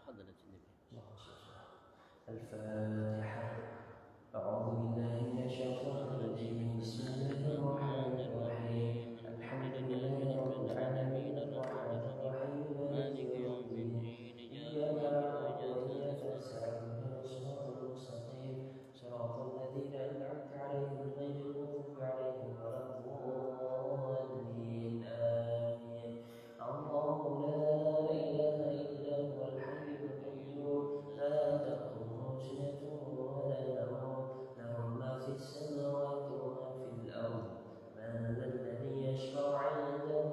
حضرت النبي. الفاتحة. أعوذ بالله من الشيطان الرجيم. بسم الله الرحمن الرحيم. الحمد لله رب العالمين الرحمن الرحيم مالك يوم الدين. إياك نعبد وإياك نستعين اهدنا الصراط المستقيم صراط الذين أنعمت عليهم غير المغضوب عليهم ولا الضالين. آمين. الله لا إله إلا هو الحي القيوم لا تأخذه سنة ولا نوم له ما في السماوات وما في الأرض. من ذا الذي يشفع عنده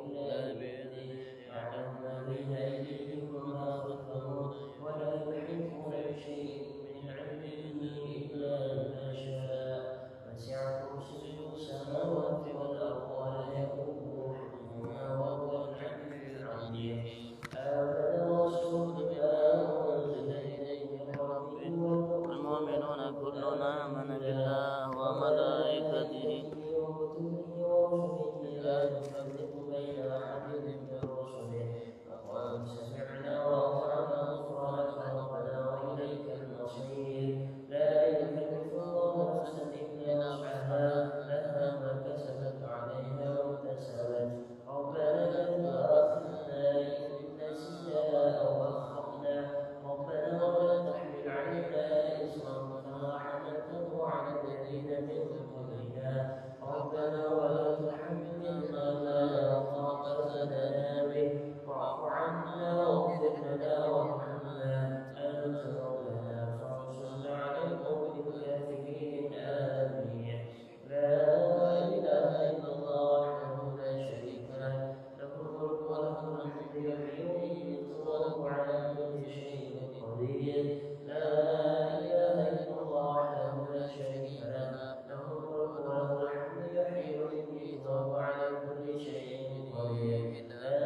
إلا بإذنه يعلم ما بين أيديهم وما خلفهم ولا يحيطون بشيء من علمه إلا ما شاء. وسع كرسيه السماوات والأرض ولا يؤوده حفظهما وهو العلي العظيم. آمن الرسول بما أنزل إليه من ربه والمؤمنون كلنا آمن بالله وملائكته وكتبه ورسله لا نفرق بين أحد من رسله وقالوا سمعنا وأطعنا غفرانك ربنا وإليك المصير. لا يكلف الله نفسا إلا وسعها لها ما كسبت وعليها ما اكتسبت. ربنا لا تؤاخذنا إن نسينا أو أخطأنا ربنا ولا تحمل علينا إصرا كما حملته على الذين من قبلنا ربنا ولا تحملنا ما لا طاقة لنا به واعف عنا واغفر لنا وارحمنا أنت مولانا فانصرنا على القوم الكافرين. آمين. لا إله إلا الله وحده لا شريك له له الملك وله الحمد يحيي ويميت وهو على كل شيء قدير. لا إله إلا الله وحده لا شريك له له الملك وله الحمد يحيي ويميت وهو على كل شيء قدير. لا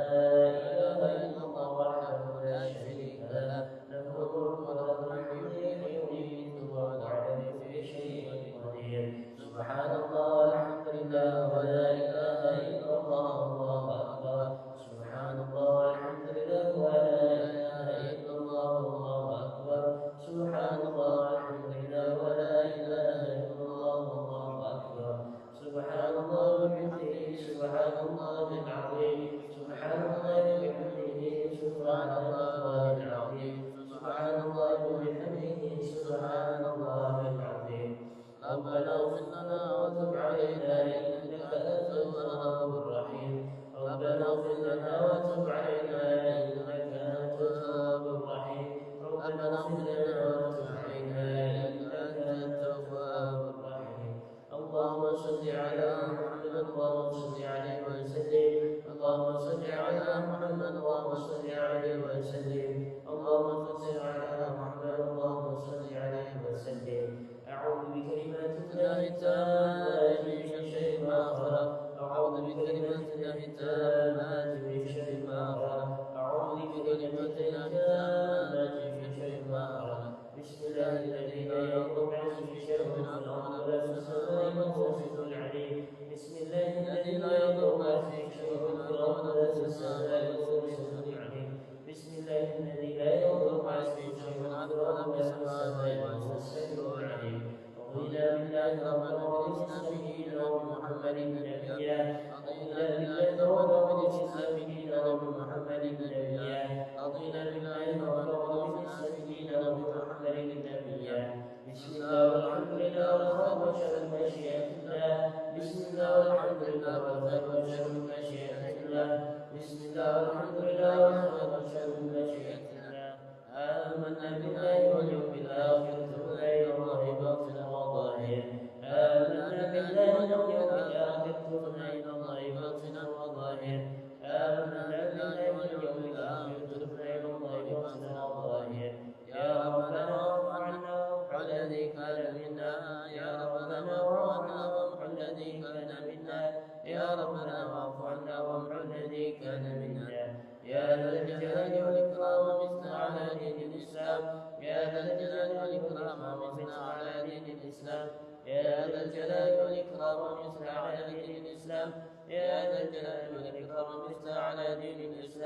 إله إلا الله وحده لا شريك له له الملك وله الحمد يحيي ويميت وهو على كل شيء قدير. سبحان الله والحمد لله ولا إله إلا الله والله أكبر. سبحان الله والحمد لله ولا إله إلا الله والله أكبر. سبحان الله والحمد لله ولا إله إلا الله والله أكبر. سبحان الله وبحمده سبحان الله العظيم. سبحان الله وبحمده سبحان الله العظيم. سبحان الله وبحمده سبحان الله العظيم. ربنا اغفر لنا وتب علينا إنك أنت التواب الرحيم. ربنا اغفر لنا وتب علينا إنك أنت التواب الرحيم. ربنا اغفر لنا وتب علينا إنك أنت التواب الرحيم. اللهم صل على محمد اللهم صل عليه وسلم. اللهم صل على محمد اللهم صل عليه وسلم. اللهم صل على محمد اللهم صل عليه وسلم. أعوذ بكلمات الله التامات من شر ما خلق. أعوذ بكلمات الله التامات من شر ما خلق. أعوذ بكلمات الله التامات من شر ما خلق. بسم الله الذي لا يضر مع اسمه شيء في الأرض ولا في السماء وهو السميع العليم. بسم الله الذي لا يضر مع اسمه شيء في الأرض ولا في السماء وهو السميع العليم. بسم الله الذي لا يضر مع اسمه شيء في الأرض ولا في السماء وهو السميع العليم. رضينا بالله ربا وبالإسلام دينا وبمحمد نبيا. رضينا بالله ربا وبالإسلام دينا وبمحمد نبيا. رضينا بالله ربا وبالإسلام دينا وبمحمد نبيا. بسم الله والحمد لله والخير وشر مشيئة الله. بسم الله والحمد لله والخير وشر مشيئة الله. بسم الله والحمد لله والخير وشر مشيئة الله. آمنا بالله واليوم الآخر تبنا إلى الله باطنا وظاهرا. آمنا بالله واليوم الآخر تبنا إلى الله باطنا وظاهرا. آمنا بالله واليوم الآخر تبنا إلى الله باطنا وظاهرا. يا ربنا واعف عنا وامح الذي كان منا. يا ربنا واعف عنا وامح الذي كان منا. يا ربنا واعف عنا وامح الذي كان منا. يا ذا الجلال والإكرام مثل على دين الإسلام. يا ذا الجلال والإكرام مثل على دين الإسلام. يا ذا الجلال والإكرام مثل على دين الإسلام. يا ذا الجلال والإكرام مثل على دين الإسلام.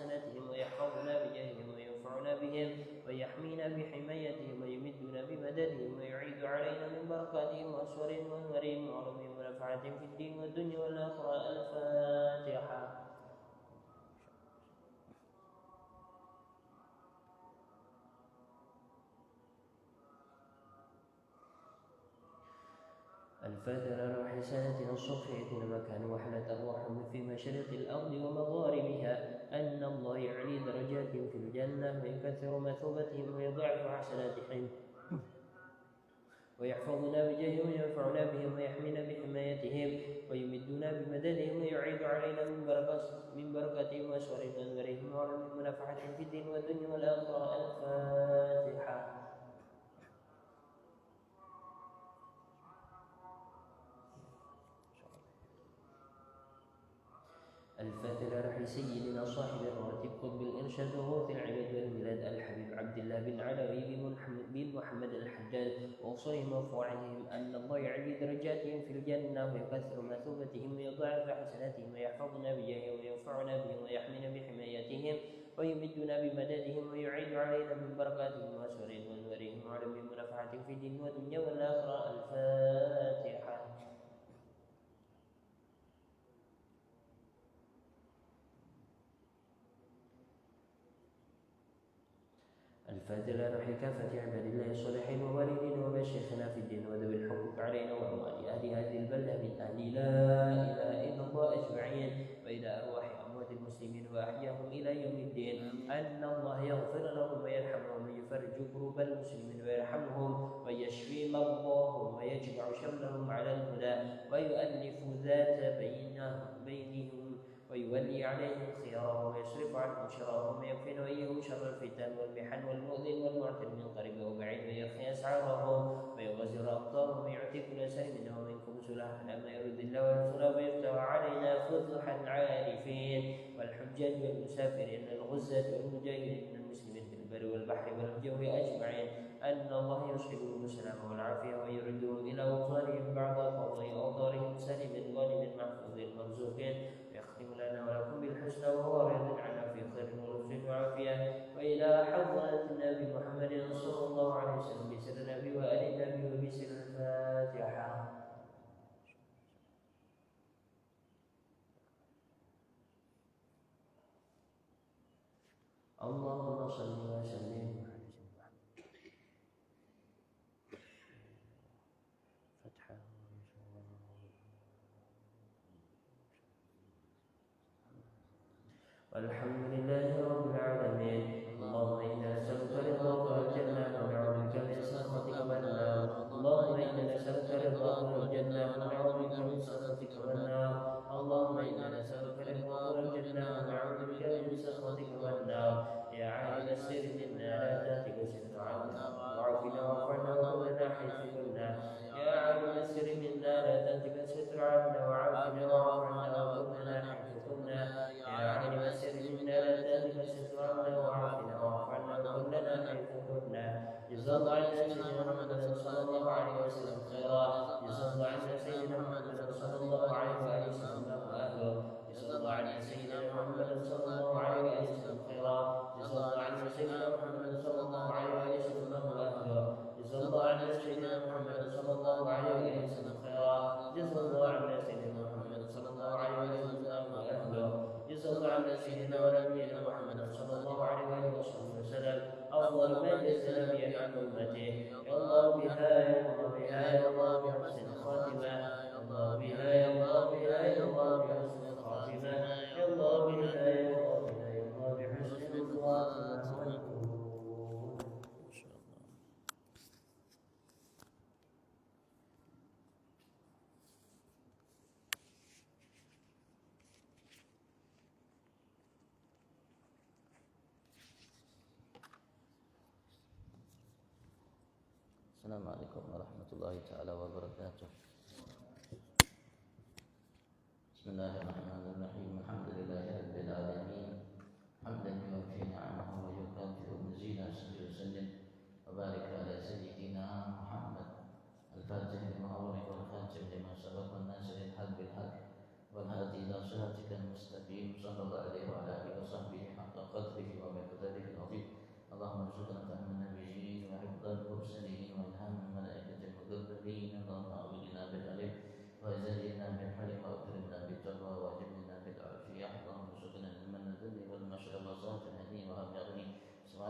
حسناتهم ويحفظنا بجاههم وينفعنا بهم ويحمينا بحمايتهم ويمدنا بمددهم ويعيد علينا من بركاتهم وأسور وأنورهم وعلومهم ونفعتهم في الدين والدنيا والآخرة. الفاتحة. الفاتحة روح سنتنا الصفية مكان وحلت أرواحهم في مشرق الأرض ومغاربها أن الله يعلي درجاتهم في الجنة ويكثر مثوبتهم ويضاعف حسناتهم ويحفظنا بجاههم وينفعنا بهم ويحمينا بحمايتهم ويمدنا بمددهم ويعيد علينا من بركتهم وأسوار أنوارهم وعلوم ونفعتهم في الدين والدنيا والآخرة. الفاتحة. الفاتحة روح سيدنا صاحب الراتب قطب الإرشاد وغوث العباد والبلاد الحبيب عبد الله بن علوي بن محمد الحداد وأوصيهم وفوعهم أن الله يعلي درجاتهم في الجنة ويكثر مثوبتهم ويضاعف حسناتهم ويحفظنا بجاههم وينفعنا بهم ويحمينا بحمايتهم ويمدنا بمددهم ويعيد علينا من بركاتهم وأسرارهم وأنوارهم وعلمهم ونفعتهم في الدين والدنيا والآخرة. الفاتحة. الفاتحة روح كافة عباد الله الصالحين ووالدين ومشايخنا في الدين وذوي الحقوق علينا وأموال أهل هذه البلدة من أهل لا إله إلا الله أجمعين وإلى أرواح أموات المسلمين وأحياهم إلى يوم الدين أن الله يغفر لهم ويرحمهم ويفرج كروب المسلمين ويرحمهم ويشفي مرضاهم ويجمع شملهم على الهدى ويؤلف ذات بينهم ويولي عليهم خيارهم ويصرف عنهم شرارهم ويكفي وإيهم شر الفتن والمحن والمؤذن والمعتر من قريب وبعيد ويرخي أسعارهم ويغزر أمطارهم ويعطي كل سلم منهم منكم سلاح لما يرد الله ورسوله ويفتح علينا فتح العارفين والحجاج والمسافرين الغزاة والمجاهدين من المسلمين في البر والبحر والجو أجمعين أن الله يصحبهم السلام والعافية ويردهم إلى أوطانهم بعد قضاء أوطارهم سالم غانم محفوظ مرزوق يختم لنا ولكم بالحسنى وهو راض عنا في خير ولطف وعافية وإلى حضرة النبي محمد صلى الله عليه وسلم بسر النبي وآل النبي وبسر الفاتحة. اللهم صل وسلم والحمد لله رب العالمين. اللهم إنا نسألك رضاك والجنة ونعوذ بك من سخطك والنار. اللهم إنا نسألك رضاك والجنة ونعوذ بك من سخطك والنار. اللهم إنا نسألك رضاك والجنة ونعوذ بك من سخطك والنار. يا عالم السر منا لا تأتك ستر عنا وعافنا وارفعنا وكلنا حيث كنا. يا عالم السر منا لا تأتك ستر عنا وعافنا وارفعنا وكلنا حيث كنا. يا عالم السر منا لا تأتك ستر عنا وعافنا وارفعنا وكلنا حيث كنا. جزا الله عنا سيدنا محمد صلى الله عليه وسلم خيرا. جزا الله عنا سيدنا محمد صلى الله عليه وآله وسلم وأهله. جزا الله عنا سيدنا محمد صلى الله عليه وآله وسلم خيرا. جزا الله عنا سيدنا محمد صلى الله عليه وآله وسلم وأهله. جزا الله عنا سيدنا محمد صلى الله عليه وآله وسلم خيرا. جزا الله عنا سيدنا محمد صلى الله عليه وآله وسلم وأهله. جزا الله عنا سيدنا ونبينا محمد صلى الله عليه وآله وسلم أفضل ما جزى نبيا عن أمته. يا الله بها يا الله بها يا الله بحسن الخاتمة. يا الله بها يا الله بها يا الله بحسن الخاتمة. يا الله بها يا الله بها يا الله بحسن الخاتمة. السلام عليكم ورحمة الله تعالى وبركاته. بسم الله الرحمن الرحيم. الحمد لله رب العالمين حمدا يوفي نعمه ويكافئ مزيدا. صل وسلم وبارك على سيدنا محمد الفاتح لما أغلق والخاتم لما سبق والناصر الحق بالحق والهادي إلى صراطك المستقيم صلى الله عليه وعلى آله وصحبه حق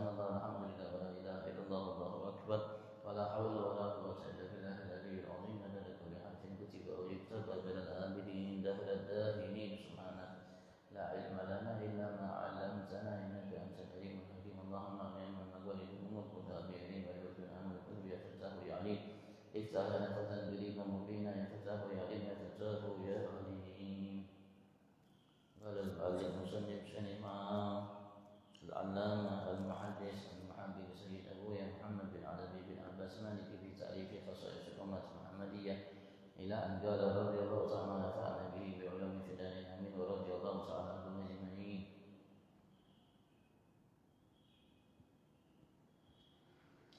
subhanallah walhamdulillah wa la ilaha illallah wallahu akbar wa la haula wa la quwwata illa billahil aliyyil azim adada kulli harfin kutiba wa yuktaba bil abidin dahra dahinin subhanak la ilma lana illa ma 'allamtana innaka antal alimul hakim Allahumma ni'mal mawlid umur tabi'in wa yudun amal kulli ya fatahu ya alim iftah lana fatan bilima mubina ya fatahu ya alim ya fatahu ya alim qala al-musannif shanima العلامة المحدث المحبب سيد أبويا محمد بن عربي بن عباس مالكي في تأليف خصائص الأمة المحمدية إلى أن قال رضي الله تعالى ونفعنا به بعلوم في الدارين آمين ورضي الله تعالى عنهم أجمعين.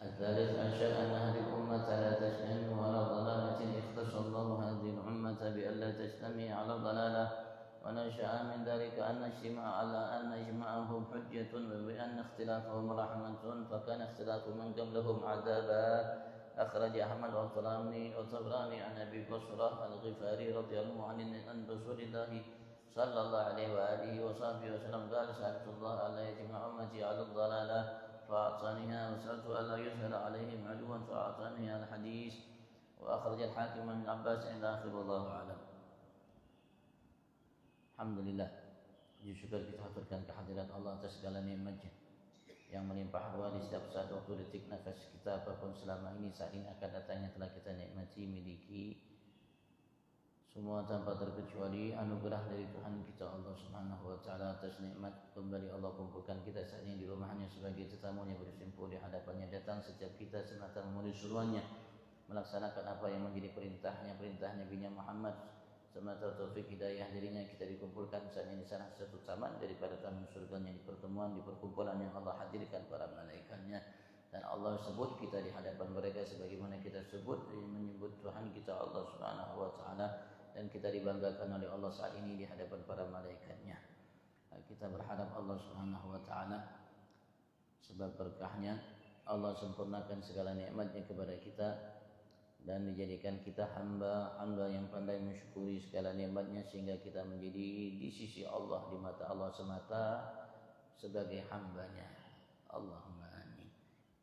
الثالث أنشأ أن هذه الأمة لا تجتمع على ضلالة اختص الله هذه الأمة بألا تجتمع على ضلالة ونشأ من ذلك أن اجماعهم حجة وبأن اختلافهم رحمة فكان اختلاف من قبلهم عذابا. أخرج أحمد والطبراني عن أبي بصرة الغفاري رضي الله عنه عن رسول الله صلى الله عليه وآله وصحبه وسلم قال سألت الله ألا يجمع أمتي على الضلالة فأعطانيها وسألت ألا يسهل عليهم عدوا فأعطانيها الحديث. وأخرج الحاكم من عباس إلى آخر والله أعلم. Alhamdulillah, puji syukur kita haturkan kehadirat Allah atas segala nikmat-Nya yang melimpah ruah di setiap saat waktu detik nafas kita apapun selama ini saat ini akan datangnya telah kita nikmati miliki semua tanpa terkecuali anugerah dari Tuhan kita Allah Subhanahu wa taala atas nikmat kembali Allah kumpulkan kita saat ini di rumahnya sebagai tetamunya bersimpuh di hadapannya datang setiap kita semata memenuhi suruhannya melaksanakan apa yang menjadi perintahnya Nabi Muhammad semata taufik hidayah dirinya kita dikumpulkan saat ini di salah satu taman daripada taman surganya di pertemuan di perkumpulan yang Allah hadirkan para malaikatnya dan Allah sebut kita di hadapan mereka sebagaimana kita menyebut Tuhan kita Allah Subhanahu wa taala dan kita dibanggakan oleh Allah saat ini di hadapan para malaikatnya. Kita berharap Allah Subhanahu wa taala sebab berkahnya Allah sempurnakan segala nikmatnya kepada kita dan dijadikan kita hamba yang pandai mensyukuri segala nikmatnya sehingga kita menjadi di sisi Allah di mata Allah semata sebagai hambanya. Allahumma amin.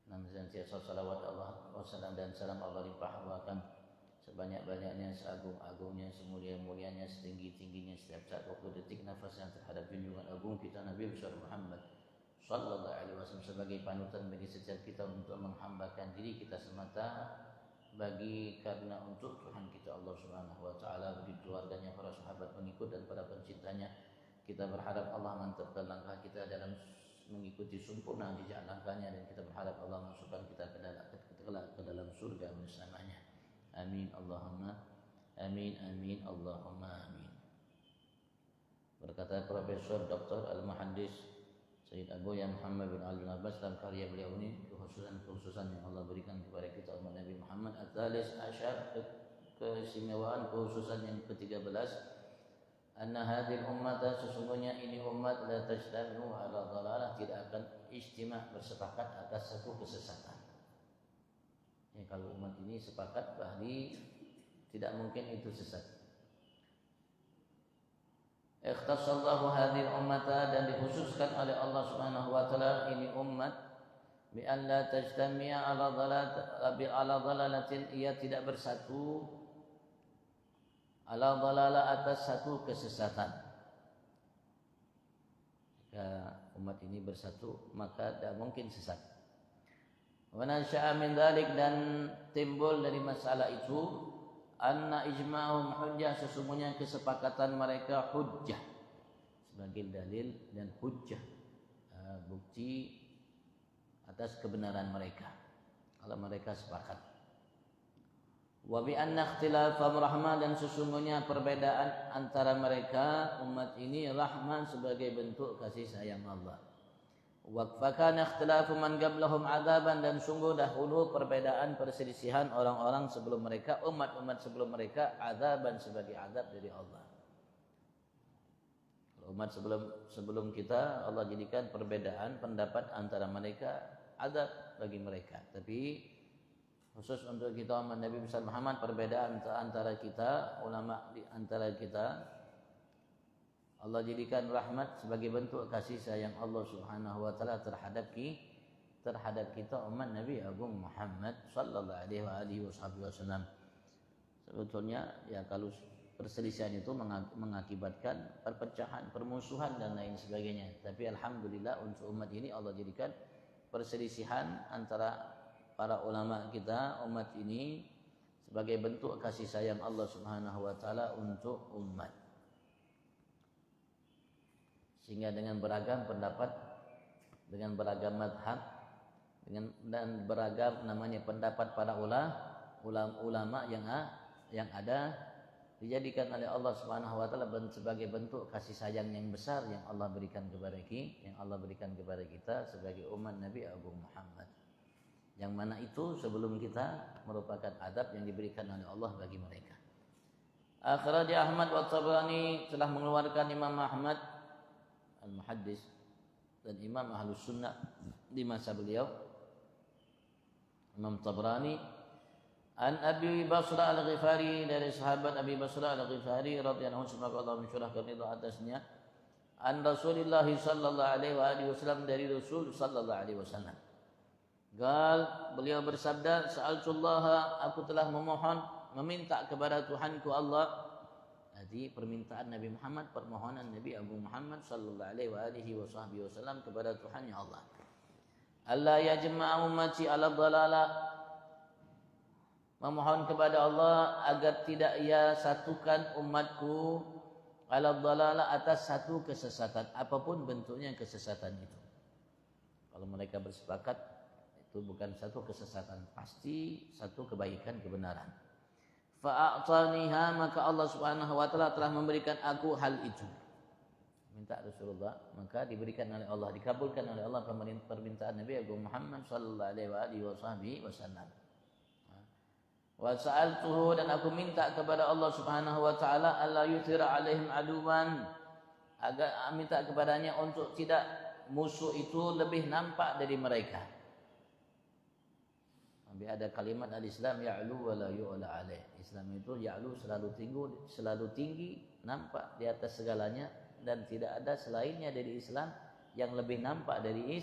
Namun senantiasa salawat Allah wassalam dan salam Allah limpahkan sebanyak-banyaknya seagung-agungnya semulia-mulianya setinggi-tingginya setiap saat waktu detik nafas yang terhadap junjungan agung kita Nabi besar Muhammad sallallahu alaihi wasallam sebagai panutan bagi setiap kita untuk menghambakan diri kita semata bagi karena untuk Tuhan kita Allah Subhanahu wa taala bagi keluarganya para sahabat pengikut dan para pencintanya kita berharap Allah mantapkan langkah kita dalam mengikuti sempurna jejak langkahnya dan kita berharap Allah masukkan kita ke dalam surga bersamanya amin Allahumma amin amin Allahumma amin. Berkata Profesor Dr. Al-Muhaddis Sayyid Abuya Muhammad bin Ali bin Abbas dalam karya beliau ini kekhususan yang Allah berikan kepada kita umat Nabi Muhammad At-Thalis Asyar keistimewaan kekhususan yang ke-13 anna hadhil ummata sesungguhnya ini umat la tajtami'u ala dhalalah tidak akan ijtima' bersepakat atas satu kesesatan. Ya, kalau umat ini sepakat bahwa tidak mungkin itu sesat. Ikhtassallahu hadhil ummata dan dikhususkan oleh Allah Subhanahu wa taala ini umat bi an la tajtami'a ala dhalalatin ia tidak bersatu ala dhalala atas satu kesesatan. Jika umat ini bersatu maka tidak mungkin sesat. Wa nasha'a min dzalik dan timbul dari masalah itu anna ijma'uhum hujjah sesungguhnya kesepakatan mereka hujjah sebagai dalil dan hujjah bukti atas kebenaran mereka kalau mereka sepakat. Wa bi anna ikhtilafahum rahmah dan sesungguhnya perbedaan antara mereka umat ini rahman sebagai bentuk kasih sayang Allah. Wa fakana ikhtilafu man qablahum adzaban dan sungguh dahulu perbedaan perselisihan orang-orang sebelum mereka umat-umat sebelum mereka adzaban sebagai azab dari Allah. Umat sebelum kita Allah jadikan perbedaan pendapat antara mereka azab bagi mereka. Tapi khusus untuk kita umat Nabi besar Muhammad perbedaan antara kita ulama di antara kita Allah jadikan rahmat sebagai bentuk kasih sayang Allah Subhanahu wa taala terhadap terhadap kita umat Nabi Agung Muhammad sallallahu alaihi wasallam. Sebetulnya ya kalau perselisihan itu mengakibatkan perpecahan, permusuhan dan lain sebagainya. Tapi alhamdulillah untuk umat ini Allah jadikan perselisihan antara para ulama kita umat ini sebagai bentuk kasih sayang Allah Subhanahu wa taala untuk umat. Sehingga dengan beragam pendapat, dengan beragam madhab, dan beragam namanya pendapat para ulama yang ada dijadikan oleh Allah Subhanahu wa taala sebagai bentuk kasih sayang yang besar yang Allah berikan kepada kita sebagai umat Nabi Agung Muhammad. Yang mana itu sebelum kita merupakan adab yang diberikan oleh Allah bagi mereka. Akhraj Ahmad wa Tabrani telah mengeluarkan Imam Ahmad Al-Muhaddis dan Imam Ahlus Sunnah di masa beliau, Imam Tabrani an Abi Basrah Al-Ghifari, dari sahabat Abi Basrah Al-Ghifari radhiyallahu anhu, semoga Allah mencurahkan ridha atasnya, an Rasulullah sallallahu alaihi wasallam, dari Rasul sallallahu alaihi wasallam. Gal, beliau bersabda, sa'altullaha, aku telah meminta kepada Tuhanku Allah. Jadi permintaan Nabi Muhammad, permohonan Nabi Abu Muhammad sallallahu alaihi wasallam kepada Tuhannya Allah. Allah yajma'a ummati ala dhalalah, memohon kepada Allah agar tidak ia satukan umatku ala dhalalah, atas satu kesesatan, apapun bentuknya kesesatan itu. Kalau mereka bersepakat itu bukan satu kesesatan, pasti satu kebaikan, kebenaran. Fa'ataniha, maka Allah Subhanahu wa taala telah memberikan aku hal itu. Minta Rasulullah, maka diberikan oleh Allah, dikabulkan oleh Allah permintaan Nabi Agung Muhammad sallallahu alaihi wasallam. Wa sa'altuhu, dan aku minta kepada Allah Subhanahu wa taala alla yuthira alaihim aduwan, agar minta kepadanya untuk tidak musuh itu lebih nampak dari mereka. Ada kalimat al-Islam ya'lu wa la yu'la alaih. Islam itu ya'lu, selalu tinggi, nampak di atas segalanya, dan tidak ada selainnya dari Islam yang lebih nampak dari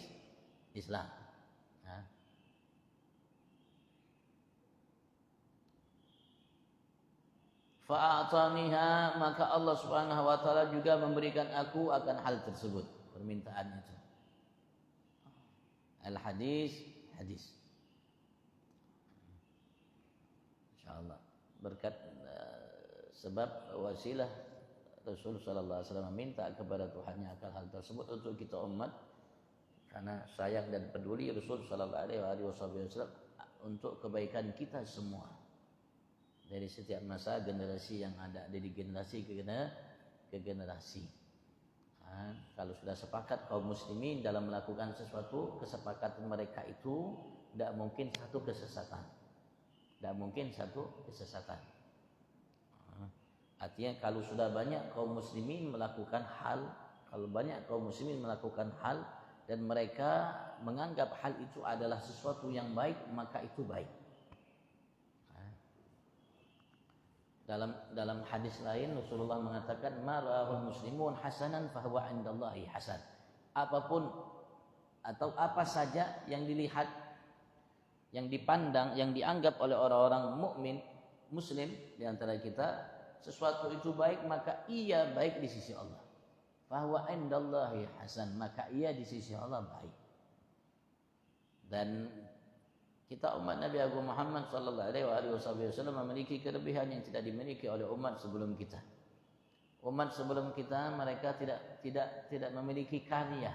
Islam. Fa'ataniha, maka Allah Subhanahu wa taala juga memberikan aku akan hal tersebut, permintaan itu. Al-hadis, hadis. Allah berkat sebab wasilah Rasul sallallahu alaihi wasallam minta kepada Tuhannya akan hal tersebut untuk kita umat, karena sayang dan peduli Rasul sallallahu alaihi wasallam untuk kebaikan kita semua dari setiap masa generasi yang ada, dari generasi ke generasi. Kalau sudah sepakat kaum muslimin dalam melakukan sesuatu, kesepakatan mereka itu tidak mungkin satu kesesatan. Tidak mungkin satu kesesatan. Artinya kalau sudah banyak kaum muslimin melakukan hal, dan mereka menganggap hal itu adalah sesuatu yang baik, maka itu baik. Dalam hadis lain Rasulullah mengatakan, ma ra'ahul muslimun hasanan fahuwa indallahi hasan. Apapun atau apa saja yang dilihat, yang dipandang, yang dianggap oleh orang-orang mukmin muslim di antara kita, sesuatu itu baik, maka ia baik di sisi Allah. Fahuwa indallahi hasan, maka ia di sisi Allah baik. Dan kita umat Nabi Agung Muhammad sallallahu alaihi wasallam memiliki kelebihan yang tidak dimiliki oleh umat sebelum kita. Umat sebelum kita, mereka tidak memiliki karya.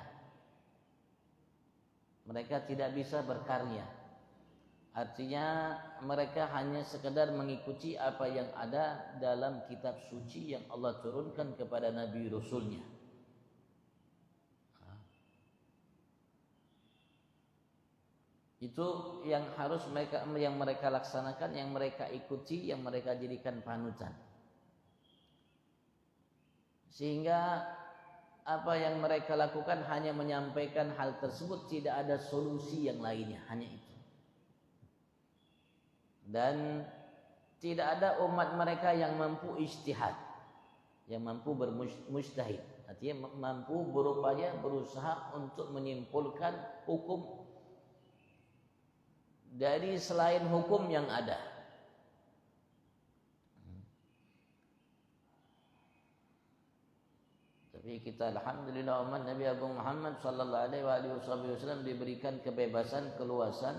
Mereka tidak bisa berkarya. Artinya mereka hanya sekedar mengikuti apa yang ada dalam kitab suci yang Allah turunkan kepada Nabi Rasulnya. Itu yang harus mereka laksanakan, yang mereka ikuti, yang mereka jadikan panutan. Sehingga apa yang mereka lakukan hanya menyampaikan hal tersebut, tidak ada solusi yang lainnya, hanya itu. Dan tidak ada umat mereka yang mampu ijtihad, yang mampu bermujtahid, artinya mampu berupaya, berusaha untuk menyimpulkan hukum dari selain hukum yang ada. Tapi kita alhamdulillah umat Nabi Agung Muhammad sallallahu alaihi wasallam diberikan kebebasan, keluasan.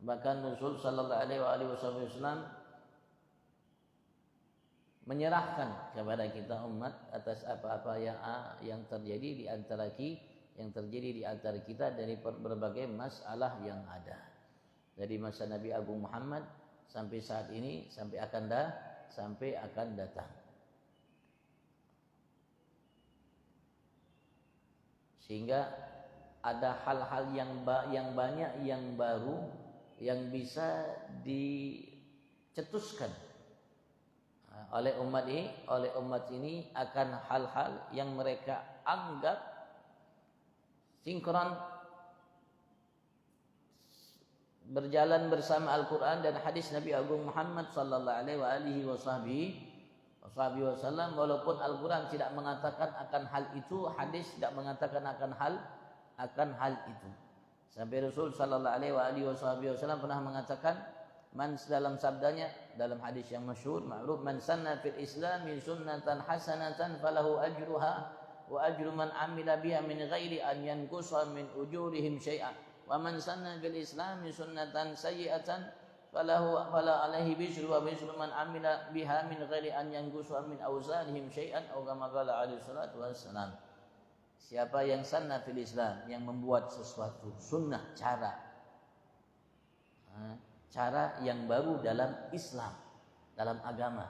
Bahkan Rasul sallallahu alaihi wasallam menyerahkan kepada kita umat atas apa-apa yang terjadi di antara kita dari berbagai masalah yang ada. Dari masa Nabi Agung Muhammad sampai saat ini sampai akan datang. Sehingga ada hal-hal yang banyak yang baru yang bisa dicetuskan oleh umat ini akan hal-hal yang mereka anggap sinkron berjalan bersama Al-Quran dan hadis Nabi Agung Muhammad sallallahu alaihi wasallam. Walaupun Al-Quran tidak mengatakan akan hal itu, hadis tidak mengatakan akan hal itu. Sampai Rasul sallallahu alaihi wasallam pernah mengatakan, dalam sabdanya dalam hadis yang masyhur ma'ruf, man sanna fil Islam min sunnatan hasanatan falahu ajruha wa ajru man amila biha min ghairi an yanqusa min ujurihim syai'an wa man sanna fil Islam min sunnatan sayyi'atan fala alaihi bisru wa bisru man amila biha min ghairi an yanqusa min awzanihim syai'an atau kama qala alaihi salatu wassalam. Siapa yang sanna fil Islam, yang membuat sesuatu sunnah, cara yang baru dalam Islam, dalam agama.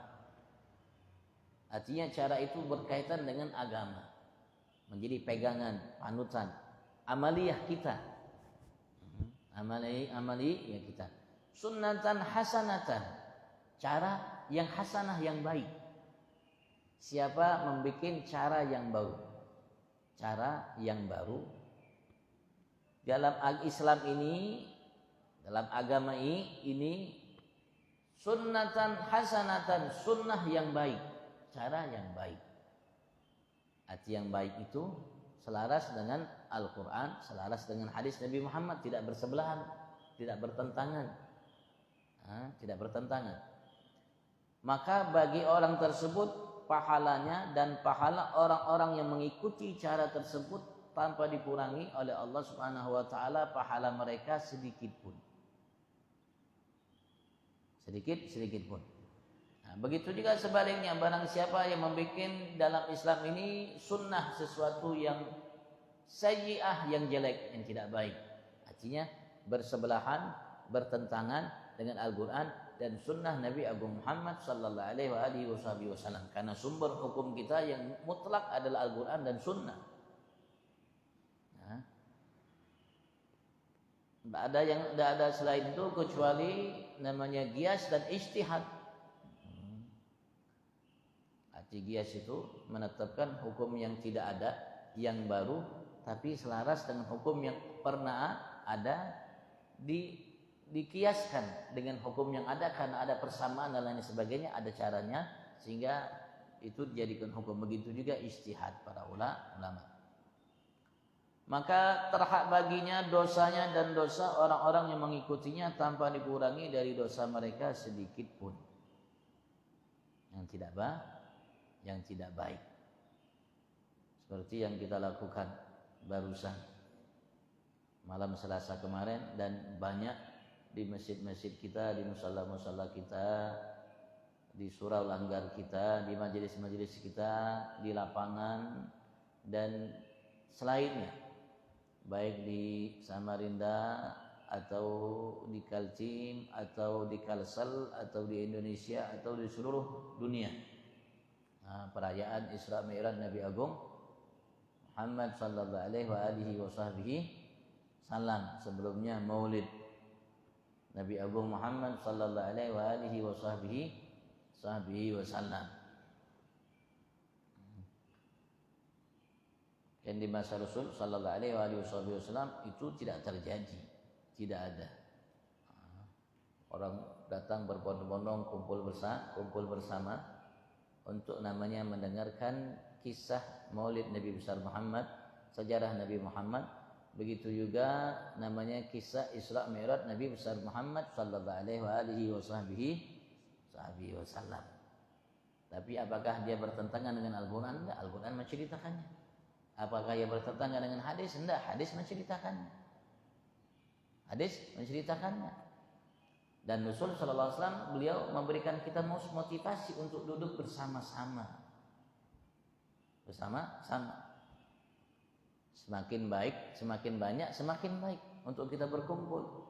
Artinya cara itu berkaitan dengan agama, menjadi pegangan, panutan, amaliyah kita. Amaliyah kita. Sunnatan hasanatan, cara yang hasanah, yang baik. Siapa membuat cara yang baru? Cara yang baru dalam Islam ini, dalam agama ini sunnatan hasanatan, sunnah yang baik, cara yang baik. Arti yang baik itu selaras dengan Al-Quran, selaras dengan hadis Nabi Muhammad, tidak bersebelahan, tidak bertentangan. Maka bagi orang tersebut pahalanya dan pahala orang-orang yang mengikuti cara tersebut tanpa dikurangi oleh Allah Subhanahu wa taala pahala mereka sedikit pun. Sedikit pun. Nah, begitu juga sebaliknya, barang siapa yang membuat dalam Islam ini sunnah sesuatu yang sayyi'ah, yang jelek, yang tidak baik. Artinya bersebelahan, bertentangan dengan Al-Quran dan sunnah Nabi Agung Muhammad sallallahu alaihi wasallam. Karena sumber hukum kita yang mutlak adalah Al-Quran dan sunnah. Tidak ada selain itu kecuali namanya qiyas dan ijtihad. Arti qiyas itu menetapkan hukum yang tidak ada, yang baru, tapi selaras dengan hukum yang pernah ada, dikiaskan dengan hukum yang ada karena ada persamaan dan lain sebagainya, ada caranya sehingga itu dijadikan hukum. Begitu juga ijtihad para ulama. Maka terhak baginya dosanya dan dosa orang-orang yang mengikutinya tanpa dikurangi dari dosa mereka sedikit pun. Yang tidak baik. Seperti yang kita lakukan barusan malam Selasa kemarin, dan banyak di masjid-masjid kita, di musala-musala kita, di surau langgar kita, di majelis-majelis kita, di lapangan dan selainnya, baik di Samarinda atau di Kaltim atau di Kalsel atau di Indonesia atau di seluruh dunia. Perayaan Isra Mi'raj Nabi Agung Muhammad sallallahu alaihi wasallam, sebelumnya Maulid Nabi Agung Muhammad sallallahu alaihi wasallam. Dan di masa Rasul sallallahu alaihi wasallam itu tidak terjadi, tidak ada. Orang datang berbondong-bondong kumpul bersama untuk namanya mendengarkan kisah Maulid Nabi besar Muhammad, sejarah Nabi Muhammad Begitu juga namanya kisah Isra Mi'raj Nabi besar Muhammad sallallahu alaihi wasallam. Tapi apakah dia bertentangan dengan Al-Quran? Enggak, Al-Quran menceritakannya. Apakah ia bertentangan dengan hadis? Enggak, hadis menceritakannya. Dan Rasul sallallahu alaihi wasallam beliau memberikan kita motivasi untuk duduk bersama-sama. Semakin baik, semakin banyak, semakin baik untuk kita berkumpul.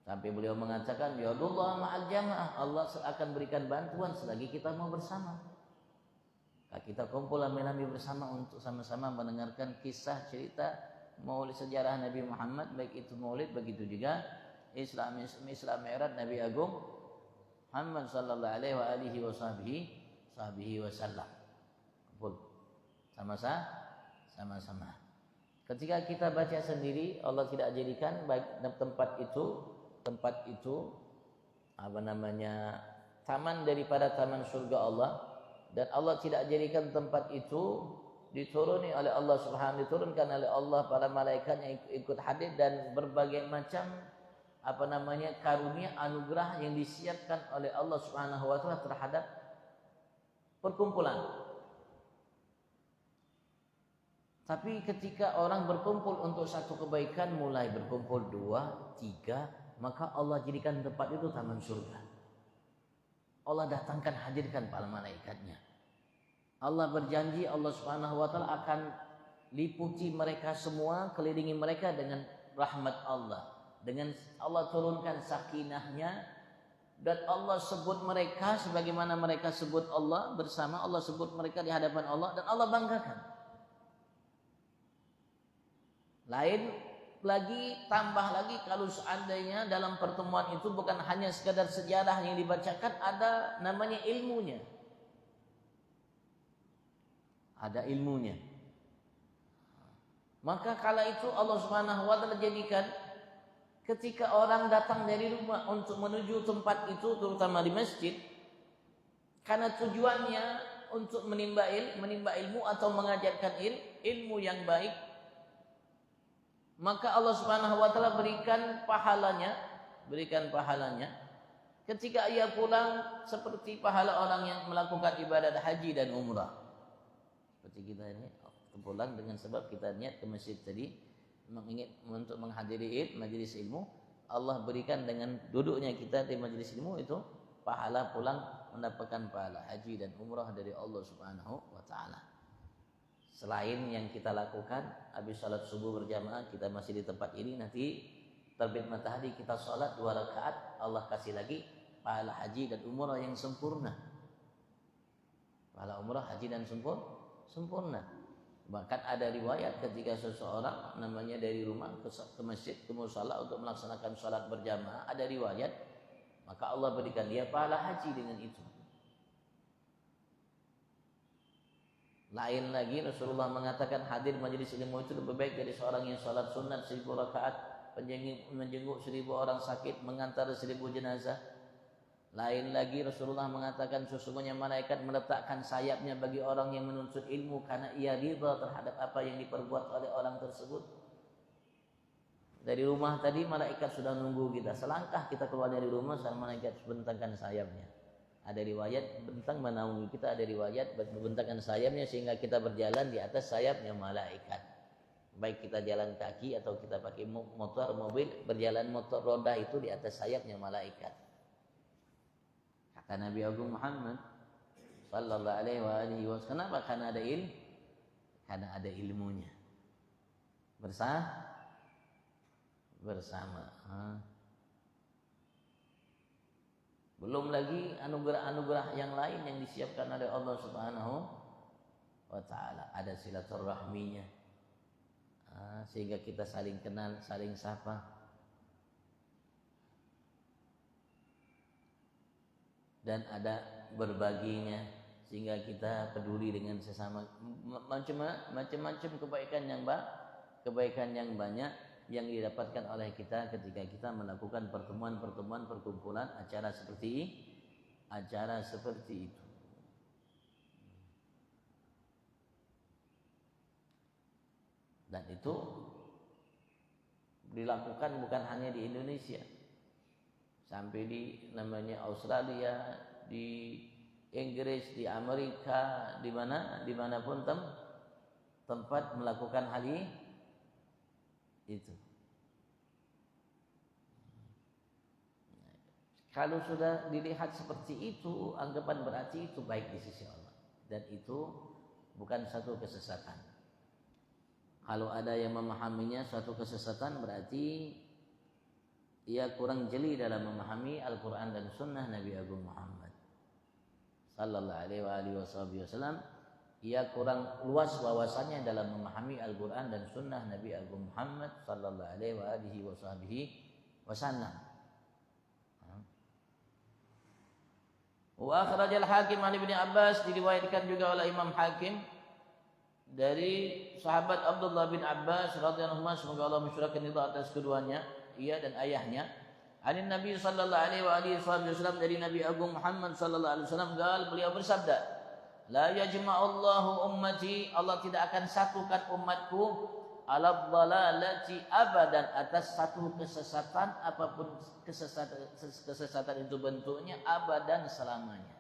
Sampai beliau mengatakan, yadullah ma'al jamaah, Allah akan berikan bantuan selagi kita mau bersama. Kita kumpul rame-rame bersama untuk sama-sama mendengarkan kisah cerita maulid sejarah Nabi Muhammad, baik itu maulid, begitu juga Isra Mi'raj Nabi Agung Muhammad sallallahu alaihi wasallam. Kumpul sama-sama. Ketika kita baca sendiri, Allah tidak jadikan tempat itu taman daripada taman surga Allah, dan Allah tidak jadikan tempat itu diturunkan oleh Allah para malaikat yang ikut hadir, dan berbagai macam karunia anugerah yang disiapkan oleh Allah Subhanahu wa taala terhadap perkumpulan. Tapi ketika orang berkumpul untuk satu kebaikan, mulai berkumpul 2, 3, maka Allah jadikan tempat itu taman surga. Allah datangkan, hadirkan para malaikatnya. Allah berjanji, Allah Subhanahu wa taala akan liputi mereka semua, kelilingi mereka dengan rahmat Allah. Dengan Allah turunkan sakinahnya, dan Allah sebut mereka sebagaimana mereka sebut Allah bersama. Allah sebut mereka di hadapan Allah, dan Allah banggakan. Lain lagi, tambah lagi kalau seandainya dalam pertemuan itu bukan hanya sekadar sejarah yang dibacakan, ada namanya ilmunya. Ada ilmunya. Maka kala itu Allah Subhanahu wa taala jadikan ketika orang datang dari rumah untuk menuju tempat itu, terutama di masjid, karena tujuannya untuk menimba ilmu atau mengajarkan ilmu yang baik, maka Allah Subhanahu wa taala berikan pahalanya ketika ia pulang seperti pahala orang yang melakukan ibadah haji dan umrah. Seperti kita ini pulang dengan sebab kita niat ke masjid tadi untuk menghadiri majelis ilmu, Allah berikan dengan duduknya kita di majelis ilmu itu pahala pulang mendapatkan pahala haji dan umrah dari Allah Subhanahu wa taala. Selain yang kita lakukan, habis salat subuh berjamaah, kita masih di tempat ini, nanti terbit matahari kita salat 2 rakaat, Allah kasih lagi pahala haji dan umrah yang sempurna. Pahala umrah, haji dan sempurna. Bahkan ada riwayat ketika seseorang namanya dari rumah ke masjid, ke musala untuk melaksanakan salat berjamaah, ada riwayat, maka Allah berikan dia pahala haji dengan itu. Lain lagi Rasulullah mengatakan hadir majelis ilmu itu lebih baik dari seorang yang salat sunat 1000 rakaat, menjenguk 1000 orang sakit, mengantar 1000 jenazah. Lain lagi Rasulullah mengatakan sesungguhnya malaikat meletakkan sayapnya bagi orang yang menuntut ilmu karena ia ridha terhadap apa yang diperbuat oleh orang tersebut. Dari rumah tadi malaikat sudah nunggu kita, selangkah kita keluar dari rumah malaikat bentangkan sayapnya. Ada riwayat bentang menaungi kita, ada riwayat membentangkan sayapnya sehingga kita berjalan di atas sayapnya malaikat. Baik kita jalan kaki atau kita pakai motor, mobil, berjalan motor roda itu di atas sayapnya malaikat. Kata Nabi Agung Muhammad sallallahu alaihi wasallam, kenapa? Karena ada ilmunya. Bersama. Belum lagi anugerah-anugerah yang lain yang disiapkan oleh Allah Subhanahu wa taala. Ada silaturahminya, sehingga kita saling kenal, saling sapa. Dan ada berbaginya, sehingga kita peduli dengan sesama. Macam-macam kebaikan yang banyak yang didapatkan oleh kita ketika kita melakukan pertemuan-pertemuan, perkumpulan, acara seperti itu. Dan itu dilakukan bukan hanya di Indonesia, sampai di namanya Australia, di Inggris, di Amerika, dimanapun tempat melakukan hal itu. Kalau sudah dilihat seperti itu, anggapan berarti itu baik di sisi Allah, dan itu bukan satu kesesatan. Kalau ada yang memahaminya suatu kesesatan, berarti ia kurang jeli dalam memahami Al-Quran dan Sunnah Nabi Agung Muhammad Sallallahu Alaihi Wasallam. Ia kurang luas wawasannya dalam memahami Al-Quran dan Sunnah Nabi Agung Muhammad Sallallahu Alaihi Wasallam. Wa akhrajal Hakim an Ibnu Abbas, diriwayatkan juga oleh Imam Hakim dari sahabat Abdullah bin Abbas radhiyallahu anhu, semoga Allah mensyurahkan ridha atas keduanya, ia dan ayahnya. Anin Nabi sallallahu alaihi wasallam, dari Nabi Agung Muhammad sallallahu alaihi wasallam, beliau bersabda, la yajma'ullahu ummati, Allah tidak akan satukan umatku ala dhalalati abadan, atas satu kesesatan, apapun kesesatan itu bentuknya, abadan, selamanya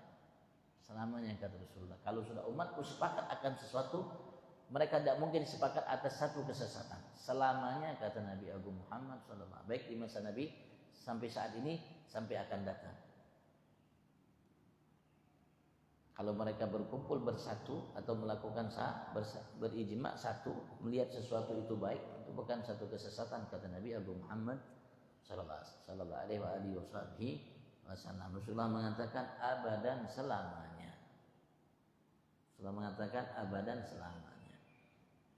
kata Rasulullah. Kalau sudah umatku sepakat akan sesuatu, mereka tidak mungkin sepakat atas satu kesesatan selamanya, kata Nabi Agung Muhammad SAW, baik di masa Nabi sampai saat ini sampai akan datang. Kalau mereka berkumpul bersatu atau melakukan berijma satu, melihat sesuatu itu baik, itu bukan satu kesesatan, kata Nabi Agung Muhammad sallallahu alaihi wasallam. Rasulullah mengatakan abadan, selamanya. Rasulullah mengatakan abadan, selamanya.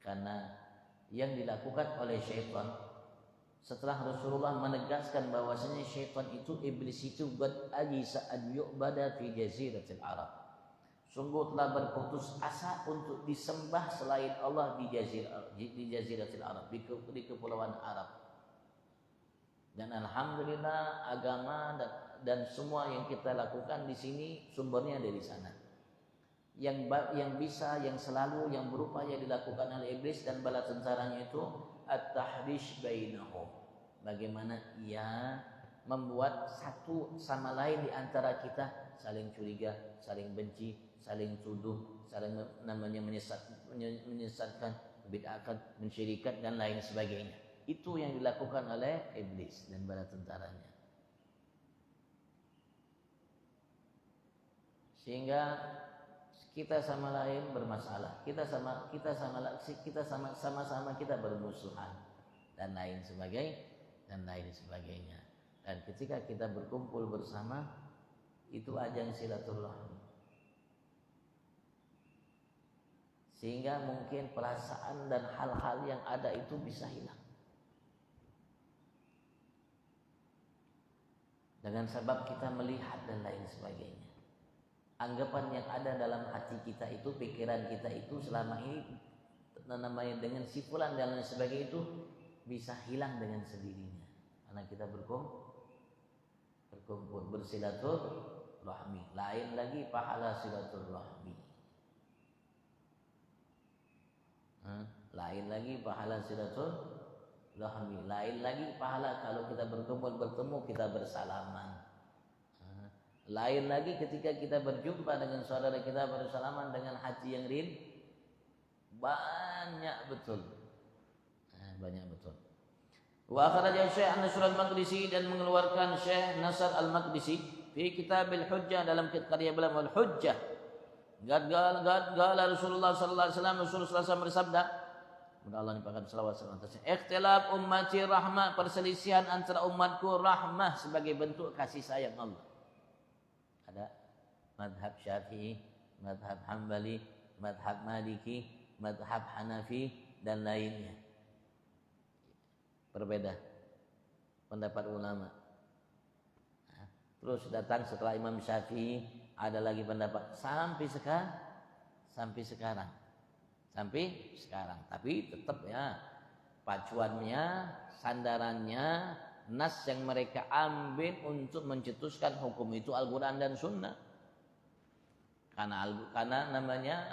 Karena yang dilakukan oleh syaitan, setelah Rasulullah menegaskan bahwasanya syaitan itu, iblis itu, qad ajisa an yu'bada fi jaziratil Arab, sungguh telah berputus asa untuk disembah selain Allah di Jaziratul Arab, di kepulauan Arab. Dan alhamdulillah agama dan semua yang kita lakukan di sini sumbernya dari sana. Yang bisa, yang selalu, yang berupaya dilakukan oleh iblis dan bala tentaranya itu at-tahrish bainahum. Bagaimana ia membuat satu sama lain di antara kita saling curiga, saling benci, saling tuduh, saling menyesatkan, bid'ahkan, mensyirikat dan lain sebagainya. Itu yang dilakukan oleh iblis dan bala tentaranya. Sehingga kita sama lain bermasalah, kita sama-sama kita bermusuhan dan lain sebagainya. Dan ketika kita berkumpul bersama, itu ajang silaturahmi. Sehingga mungkin perasaan dan hal-hal yang ada itu bisa hilang. Dengan sebab kita melihat dan lain sebagainya. Anggapan yang ada dalam hati kita itu, pikiran kita itu selama ini namanya dengan sifulan dan lain sebagainya itu bisa hilang dengan sendirinya. Karena kita berkumpul bersilaturahmi. Lain lagi pahala silaturahmi. Lain lagi pahala silaturahmi. Lain lagi pahala kalau kita berkumpul bertemu kita bersalaman. Lain lagi ketika kita berjumpa dengan saudara kita bersalaman dengan hati yang banyak betul. Banyak betul. Wa akhraja Syekh Nasr al-Maqdisi, dan mengeluarkan Syekh Nasr al-Maqdisi fi Kitabil Hujjah, dalam karya beliau Al-Hujjah. Gala Rasulullah sallallahu alaihi wasallam, Rasulullah SAW bersabda, mudah Allah limpahkan selawat serta taslim, ikhtilaf ummati rahmah, perselisihan antara umatku rahmah, sebagai bentuk kasih sayang Allah. Ada madhab Syafi'i, madhab Hambali, madhab Maliki, madhab Hanafi dan lainnya. Berbeda pendapat ulama. Terus datang setelah Imam Syafi'i ada lagi pendapat sampai sekarang. Tapi tetap ya pacuannya, sandarannya, nas yang mereka ambil untuk mencetuskan hukum itu Al-Quran dan Sunnah. Karena namanya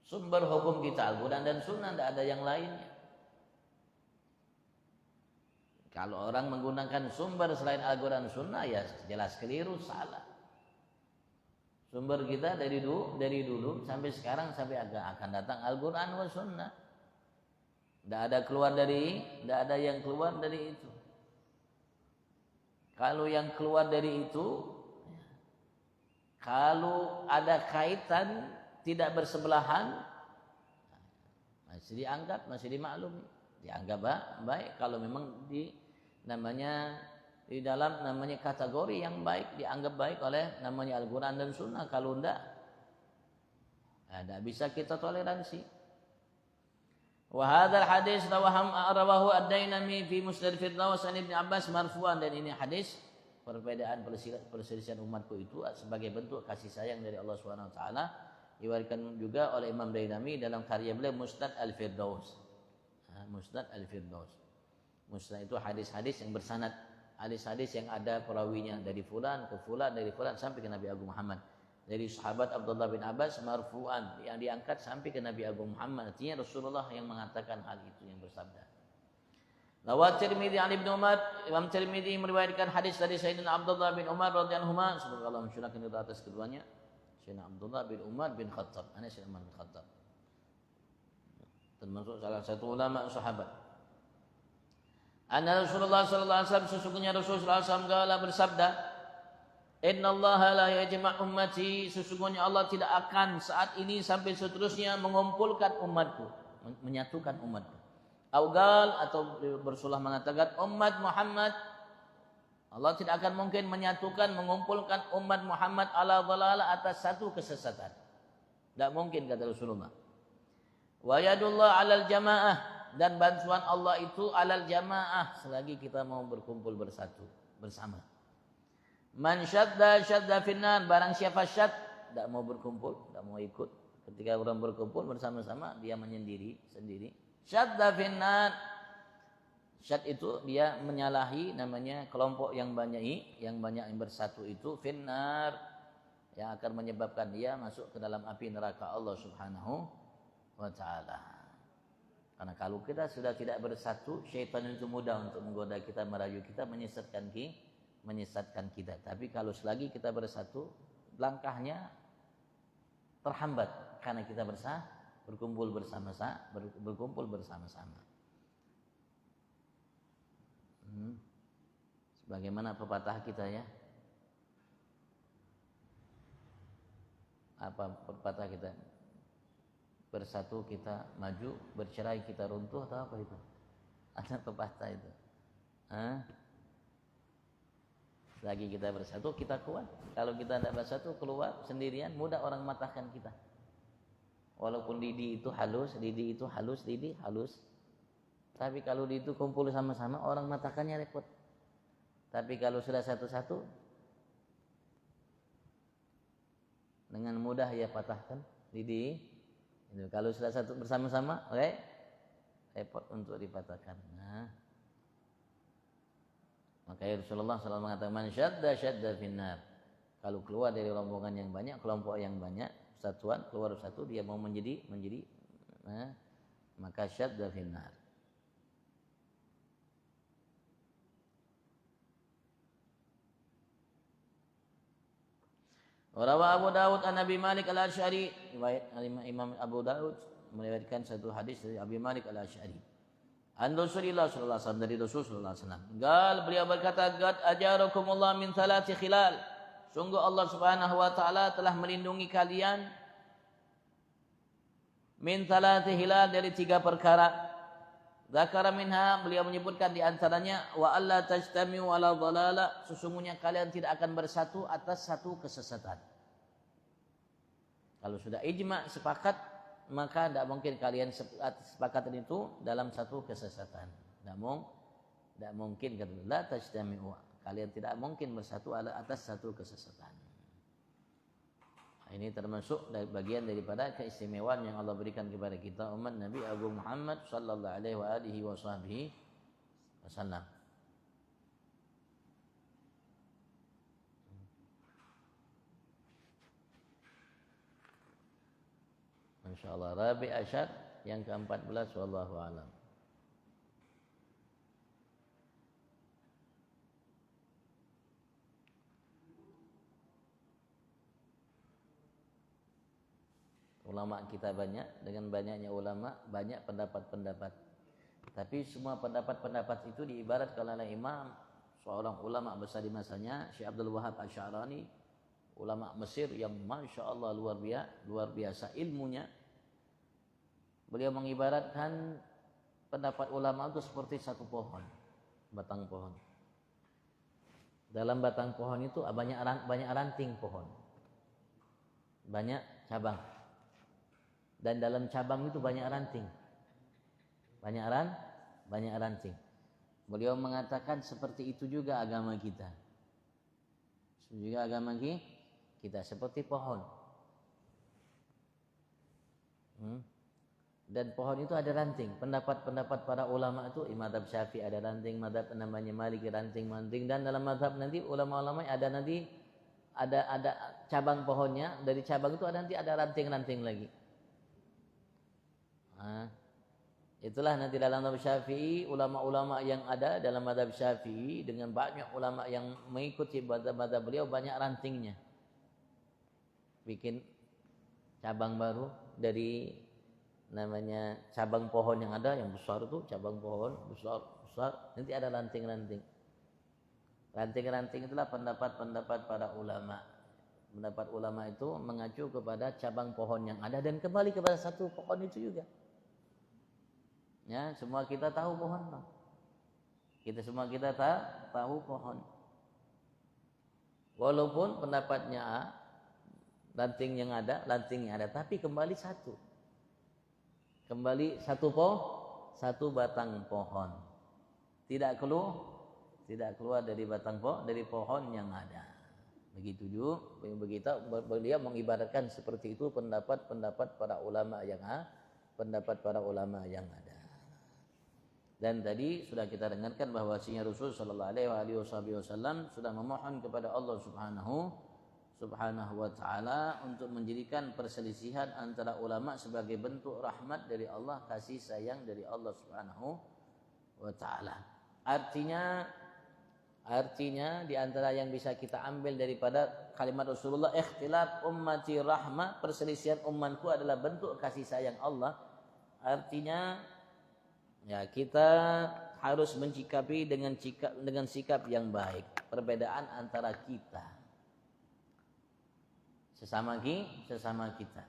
sumber hukum kita Al-Quran dan Sunnah, tidak ada yang lainnya. Kalau orang menggunakan sumber selain Al-Quran Sunnah ya jelas keliru, salah. Sumber kita dari dulu sampai sekarang sampai akan datang Al-Quran wa Sunnah. Tidak ada yang keluar dari itu. Kalau yang keluar dari itu, kalau ada kaitan tidak bersebelahan, masih dianggap, masih dimaklumi, dianggap baik. Kalau memang di dalam namanya kategori yang baik, dianggap baik oleh namanya Al-Quran dan Sunnah. Kalau tidak bisa kita toleransi. Wahadal hadis rawahu ad-Dainami fi Musnad Firdaus an Ibnu Abbas marfu'an, dan ini hadis perbedaan perselisihan umatku itu sebagai bentuk kasih sayang dari Allah Subhanahu wa taala diwariskan juga oleh Imam Dainami dalam karya beliau Musnad Al-Firdaus. Musnad Al-Firdaus. Musnad itu hadis-hadis yang bersanad, hadis-hadis yang ada perawinya dari fulan ke fulan, dari fulan sampai ke Nabi Agung Muhammad. Dari sahabat Abdullah bin Abbas marfu'an, yang diangkat sampai ke Nabi Agung Muhammad. Artinya Rasulullah yang mengatakan hal itu, yang bersabda. Lawat Tirmidzi an Ibnu Umar, Imam Tirmidzi meriwayatkan hadis dari Sayyidina Abdullah bin Umar radhiyallahu anhu, semoga Allah mensyurahkan di atas keduanya. Sayyidina Abdullah bin Umar bin Khattab, Sayyidina Umar bin Khattab, termasuk salah satu ulama sahabat. Anna Rasulullah sallallahu alaihi wasallam, sesungguhnya Rasulullah sallallahu alaihi wasallam bersabda, Innallaha la yajma' ummati, sesungguhnya Allah tidak akan saat ini sampai seterusnya mengumpulkan umatku, menyatukan umatku. Augal, atau bersulah mengatakan umat Muhammad, Allah tidak akan mungkin menyatukan, mengumpulkan umat Muhammad ala dhalalah, atas satu kesesatan. Tidak mungkin, kata Rasulullah. Wa yadullah alal jamaah, dan bantuan Allah itu alal jamaah, selagi kita mau berkumpul bersama. Man syadda finnar, barang siapa syad, tidak mau berkumpul, tidak mau ikut. Ketika orang berkumpul bersama-sama, dia sendiri. Syadda finnar, syad itu dia menyalahi, namanya kelompok yang banyak yang bersatu itu finnar, yang akan menyebabkan dia masuk ke dalam api neraka Allah Subhanahu wa taala. Karena kalau kita sudah tidak bersatu, syaitan itu mudah untuk menggoda kita, merayu kita, menyesatkan kita. Tapi kalau selagi kita bersatu, langkahnya terhambat karena kita berkumpul bersama-sama. Sebagaimana pepatah kita ya. Apa pepatah kita? Bersatu kita maju, bercerai kita runtuh, atau apa itu? Ada pepatah itu. Selagi kita bersatu, kita kuat. Kalau kita tidak bersatu, keluar sendirian, mudah orang matahkan kita. Walaupun lidi itu halus. Tapi kalau lidi itu kumpul sama-sama, orang matahkannya repot. Tapi kalau sudah satu-satu, dengan mudah ya patahkan lidi. Kalau sudah satu bersama-sama, repot untuk dipatahkan. Makanya Rasulullah SAW mengatakan, man syadda finnar. Kalau keluar dari rombongan yang banyak, kelompok yang banyak, satuan, keluar satu, dia mau menjadi maka syadda finnar. Rawa Abu Dawud an Abi Malik al-Asy'ari, riwayat Imam Abu Dawud meriwayatkan satu hadis dari Abi Malik al-Asy'ari. An Rasulillah sallallahu alaihi wasallam, dari Rasul sallallahu alaihi wasallam. Beliau berkata, "Qad ajarakumullah min thalathi khilal." Sungguh Allah Subhanahu wa taala telah melindungi kalian min thalathi hilal, dari 3 perkara. Dzakara minha, beliau menyebutkan di antaranya, wa alla tajtami'u ala dhalalah, sesungguhnya kalian tidak akan bersatu atas satu kesesatan. Kalau sudah ijma, sepakat, maka tidak mungkin kalian sepakat itu dalam satu kesesatan. Tidak mungkin, kata la tajtami'u, kalian tidak mungkin bersatu atas satu kesesatan. Ini termasuk bagian daripada keistimewaan yang Allah berikan kepada kita umat Nabi Agung Muhammad sallallahu alaihi wasallam. Insyaallah Rabi' Asyar yang ke-14, wallahu a'lam. Ulama kita banyak, dengan banyaknya ulama banyak pendapat-pendapat. Tapi semua pendapat-pendapat itu diibaratkan oleh imam seorang ulama besar di masanya, Syekh Abdul Wahab Asy-Sya'rani, ulama Mesir yang masya Allah luar biasa ilmunya. Beliau mengibaratkan pendapat ulama itu seperti satu pohon, batang pohon. Dalam batang pohon itu banyak ranting pohon, banyak cabang, dan dalam cabang itu banyak ranting, banyak ranting. Beliau mengatakan seperti itu juga agama kita. Juga agama kita seperti pohon. Dan pohon itu ada ranting. Pendapat-pendapat para ulama itu, mazhab Syafi'i ada ranting, mazhab namanya Maliki ranting, dan dalam mazhab nanti ulama-ulama ada cabang pohonnya, dari cabang itu ada ranting-ranting lagi. Itulah nanti dalam mazhab Syafi'i, ulama-ulama yang ada dalam mazhab Syafi'i dengan banyak ulama yang mengikuti mazhab beliau banyak rantingnya. Bikin cabang baru dari namanya cabang pohon yang ada yang besar itu, cabang pohon besar nanti ada ranting-ranting. Ranting-ranting itulah pendapat-pendapat para ulama. Pendapat ulama itu mengacu kepada cabang pohon yang ada dan kembali kepada satu pohon itu juga. Ya, semua kita tahu pohon, Pak. Semua kita tahu pohon. Walaupun pendapatnya A, rantingnya ada, tapi kembali satu. Kembali satu batang pohon. Tidak keluar dari batang dari pohon yang ada. Begitu juga beliau mengibaratkan seperti itu pendapat para ulama yang ada. Dan tadi sudah kita dengarkan bahwasanya Rasul sallallahu alaihi wasallam sudah memohon kepada Allah Subhanahu wa ta'ala untuk menjadikan perselisihan antara ulama sebagai bentuk rahmat dari Allah, kasih sayang dari Allah Subhanahu wa ta'ala. Artinya di antara yang bisa kita ambil daripada kalimat Rasulullah, ikhtilaf ummati rahmah, perselisihan umatku adalah bentuk kasih sayang Allah. Artinya ya kita harus mencikapi dengan sikap yang baik perbedaan antara kita sesama kita.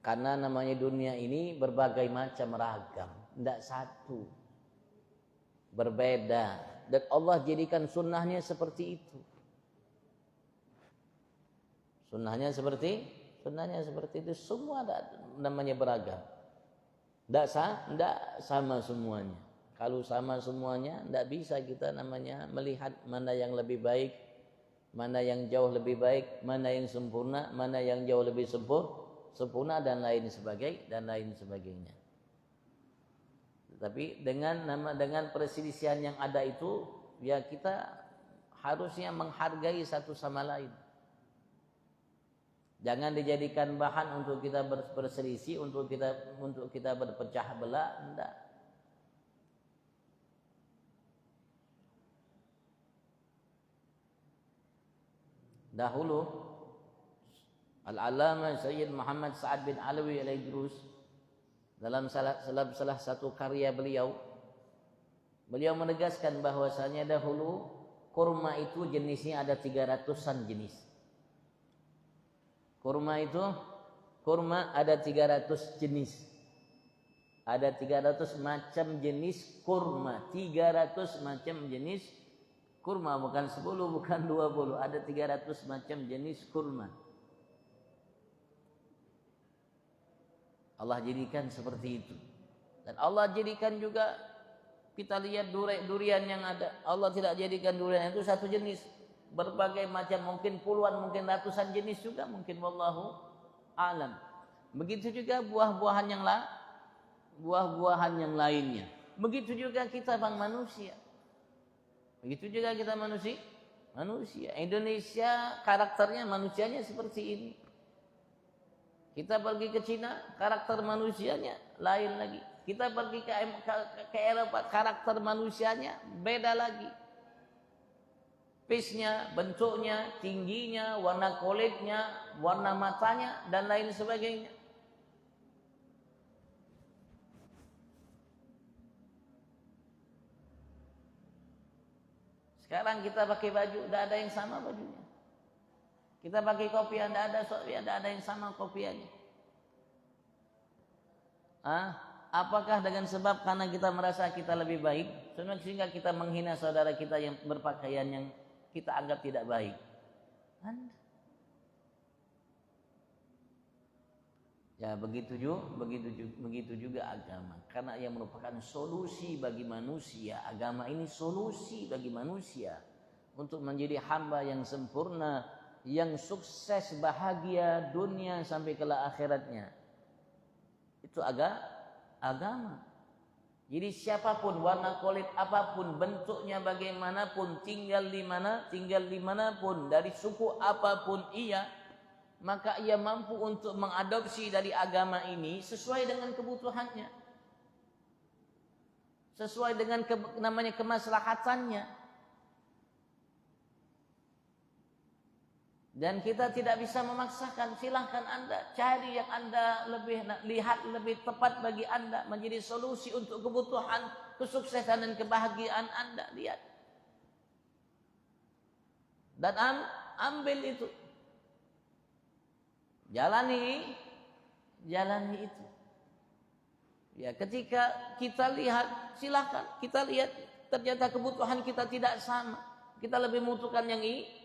Karena namanya dunia ini berbagai macam ragam, tidak satu, berbeda. Dan Allah jadikan sunnahnya seperti itu. Sunnahnya seperti itu, semua namanya beragam. Tidak sama semuanya. Kalau sama semuanya, tidak bisa kita namanya melihat mana yang lebih baik, mana yang jauh lebih baik, mana yang sempurna, mana yang jauh lebih sempurna dan lain sebagainya. Tetapi dengan perselisihan yang ada itu, ya kita harusnya menghargai satu sama lain. Jangan dijadikan bahan untuk kita berselisih, untuk kita berpecah belah, enggak. Dahulu Al-Allamah Sayyid Muhammad Sa'ad bin Alawi Al-Idrus dalam salah satu karya beliau menegaskan bahwasanya dahulu kurma itu jenisnya ada 300-an jenis. Kurma ada 300 jenis. Ada 300 macam jenis kurma, 300 macam jenis kurma, bukan 10, bukan 20, ada 300 macam jenis kurma. Allah jadikan seperti itu. Dan Allah jadikan juga, kita lihat durian yang ada, Allah tidak jadikan durian itu satu jenis. Berbagai macam, mungkin puluhan, mungkin ratusan jenis juga, mungkin wallahu a'lam. Begitu juga buah-buahan yang lainnya. Begitu juga kita manusia. Begitu juga kita manusia. Indonesia karakternya manusianya seperti ini. Kita pergi ke Cina, karakter manusianya lain lagi. Kita pergi ke Eropa, karakter manusianya beda lagi. face-nya, bentuknya, tingginya, warna kulitnya, warna matanya, dan lain sebagainya. Sekarang kita pakai baju, tidak ada yang sama bajunya. Kita pakai kopiah, tidak ada yang sama kopiahnya. Apakah dengan sebab karena kita merasa kita lebih baik, sehingga kita menghina saudara kita yang berpakaian yang kita anggap tidak baik? Ya begitu juga agama. Karena yang merupakan solusi bagi manusia. Agama ini solusi bagi manusia untuk menjadi hamba yang sempurna, yang sukses, bahagia dunia sampai ke akhiratnya. Itu agama. Jadi siapapun, warna kulit apapun, bentuknya bagaimanapun, tinggal di manapun, dari suku apapun ia, maka ia mampu untuk mengadopsi dari agama ini sesuai dengan kebutuhannya, sesuai dengan kemaslahatannya. Dan kita tidak bisa memaksakan. Silahkan Anda cari yang Anda lihat lebih tepat bagi Anda, menjadi solusi untuk kebutuhan, kesuksesan dan kebahagiaan Anda. Lihat dan ambil itu. Jalani itu. Ya, ketika kita lihat, silakan kita lihat ternyata kebutuhan kita tidak sama. Kita lebih membutuhkan yang ini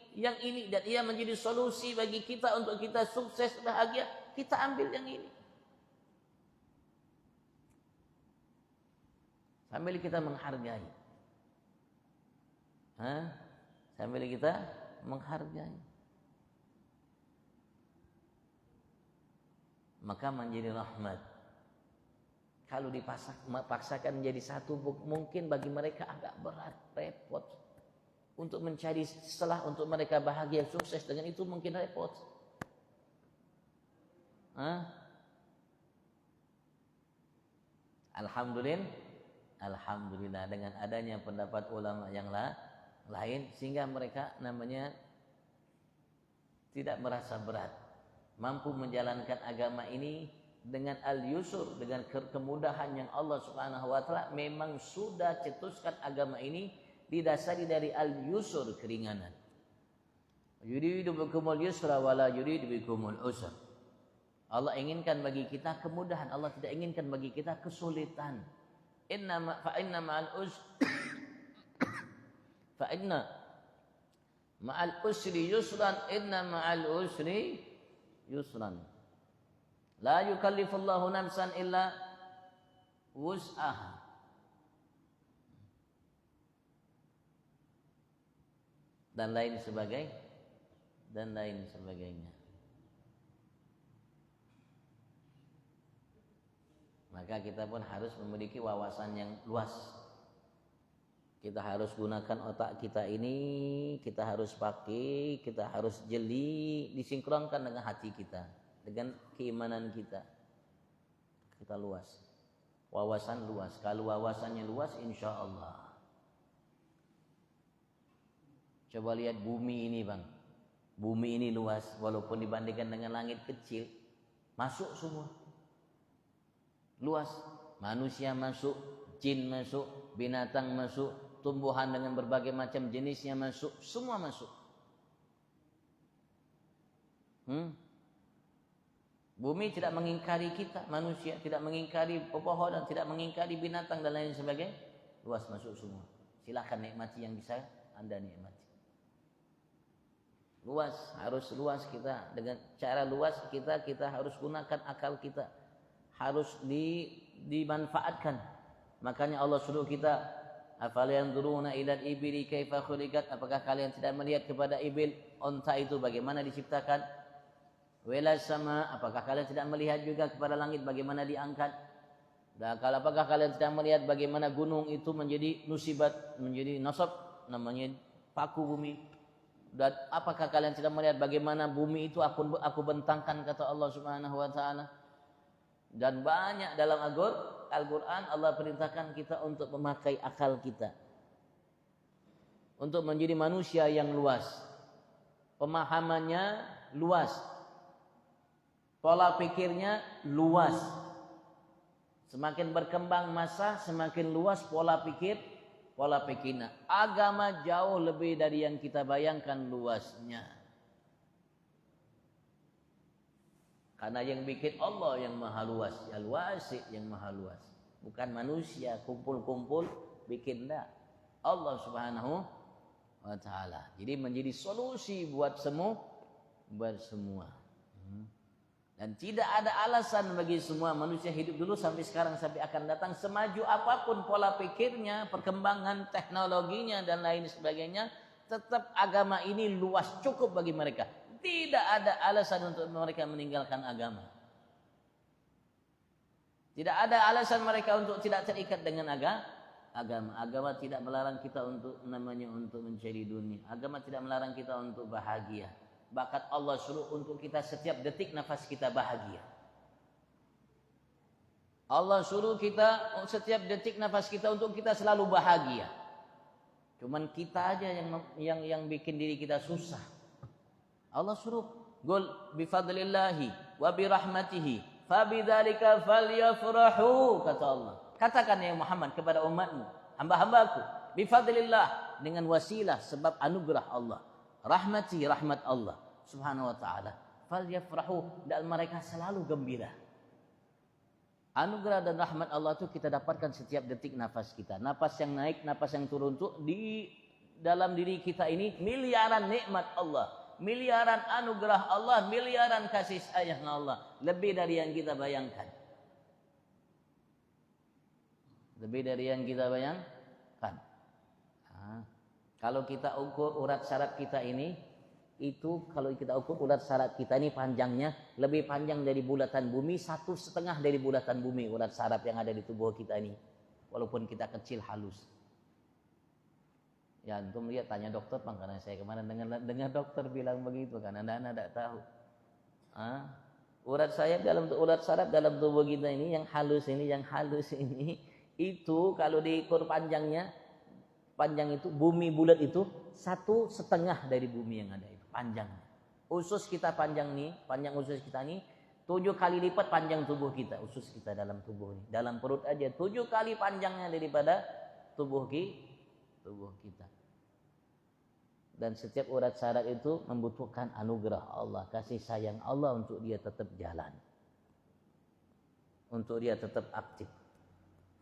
dan ia menjadi solusi bagi kita untuk kita sukses bahagia. Kita ambil yang ini. Sambil kita menghargai. Sambil kita menghargai. Maka menjadi rahmat. Kalau dipaksakan menjadi satu, mungkin bagi mereka agak berat, repot. Untuk mencari setelah untuk mereka bahagia, sukses dengan itu mungkin repot. Alhamdulillah dengan adanya pendapat ulama yang lain, sehingga mereka tidak merasa berat, mampu menjalankan agama ini dengan al-yusur, dengan kemudahan yang Allah Subhanahu wa taala memang sudah cetuskan agama ini didasari dari al-yusur, keringanan. Yuridu bikumul yusra wala yuridu bikumul usra. Allah inginkan bagi kita kemudahan, Allah tidak inginkan bagi kita kesulitan. Inna ma'al usri yusran, inna ma'al usri yusran. La yukallifullahu nafsan illa wus'aha. Dan lain sebagainya. Maka kita pun harus memiliki wawasan yang luas. Kita harus gunakan otak kita ini, kita harus pakai, kita harus jeli, disinkronkan dengan hati kita, dengan keimanan kita. Kita luas, wawasan luas. Kalau wawasannya luas, insya Allah. Coba lihat bumi ini, Bang. Bumi ini luas, walaupun dibandingkan dengan langit kecil, masuk semua. Luas, manusia masuk, jin masuk, binatang masuk, tumbuhan dengan berbagai macam jenisnya masuk, semua masuk. Bumi tidak mengingkari kita, manusia tidak mengingkari pepohonan, tidak mengingkari binatang dan lain sebagainya. Luas, masuk semua. Silakan nikmati yang bisa Anda nikmati. Luas, harus luas kita. Dengan cara luas kita harus gunakan akal kita. Harus dimanfaatkan. Makanya Allah suruh kita, afala yanzuruna ilal ibili kaifa khuliqat, apakah kalian tidak melihat kepada ibil, unta itu bagaimana diciptakan? Wala sama, apakah kalian tidak melihat juga kepada langit bagaimana diangkat? Dan kalau apakah kalian tidak melihat bagaimana gunung itu menjadi nusibat, menjadi nasab, namanya paku bumi? Dan apakah kalian tidak melihat bagaimana bumi itu aku bentangkan, kata Allah Subhanahu wa taala? Dan banyak dalam Al-Quran Allah perintahkan kita untuk memakai akal kita. untuk menjadi manusia yang luas. Pemahamannya luas. Pola pikirnya luas. Semakin berkembang masa, semakin luas pola pikirnya. Agama jauh lebih dari yang kita bayangkan luasnya. Karena yang bikin Allah yang maha luas, Al-Wasi' yang maha luas. Bukan manusia kumpul-kumpul bikin enggak. Allah Subhanahu wa taala. Jadi menjadi solusi buat semua. Dan tidak ada alasan bagi semua manusia hidup dulu sampai sekarang sampai akan datang, semaju apapun pola pikirnya, perkembangan teknologinya dan lain sebagainya, tetap agama ini luas cukup bagi mereka. Tidak ada alasan untuk mereka meninggalkan agama. Tidak ada alasan mereka untuk tidak terikat dengan agama. Agama tidak melarang kita untuk mencari dunia. Agama tidak melarang kita untuk bahagia. Bahkan Allah suruh untuk kita setiap detik nafas kita bahagia. Allah suruh kita setiap detik nafas kita untuk kita selalu bahagia. Cuman kita aja yang bikin diri kita susah. Allah suruh qul bifadlillahi wa birahmatihi fabidzalika falyafrahu, kata Allah. Katakan ya Muhammad kepada umatmu, hamba-hambaku, bifadlillah, dengan wasilah sebab anugerah Allah. Rahmati, rahmat Allah Subhanahu wa ta'ala. Falyafrahu, dan mereka selalu gembira. Anugerah dan rahmat Allah itu kita dapatkan setiap detik nafas kita. Nafas yang naik, nafas yang turun itu di dalam diri kita ini miliaran nikmat Allah, miliaran anugerah Allah, miliaran kasih sayang Allah, lebih dari yang kita bayangkan. Lebih dari yang kita bayangkan. Kalau kita ukur urat saraf kita ini, kalau kita ukur urat saraf kita ini panjangnya lebih panjang dari bulatan bumi, 1,5 dari bulatan bumi urat saraf yang ada di tubuh kita ini. Walaupun kita kecil halus. Ya antum lihat, tanya dokter bang, karena saya kemarin dengar dokter bilang begitu, karena anda tidak tahu. Urat saraf dalam tubuh kita ini yang halus ini, itu kalau diukur panjangnya, panjang itu bumi bulat itu 1,5 dari bumi yang ada itu panjangnya. Usus kita panjang usus kita ini 7 kali lipat panjang tubuh kita. Usus kita dalam tubuh ini, dalam perut aja 7 kali panjangnya daripada tubuh kita. Dan setiap urat saraf itu membutuhkan anugerah Allah, kasih sayang Allah untuk dia tetap jalan, untuk dia tetap aktif.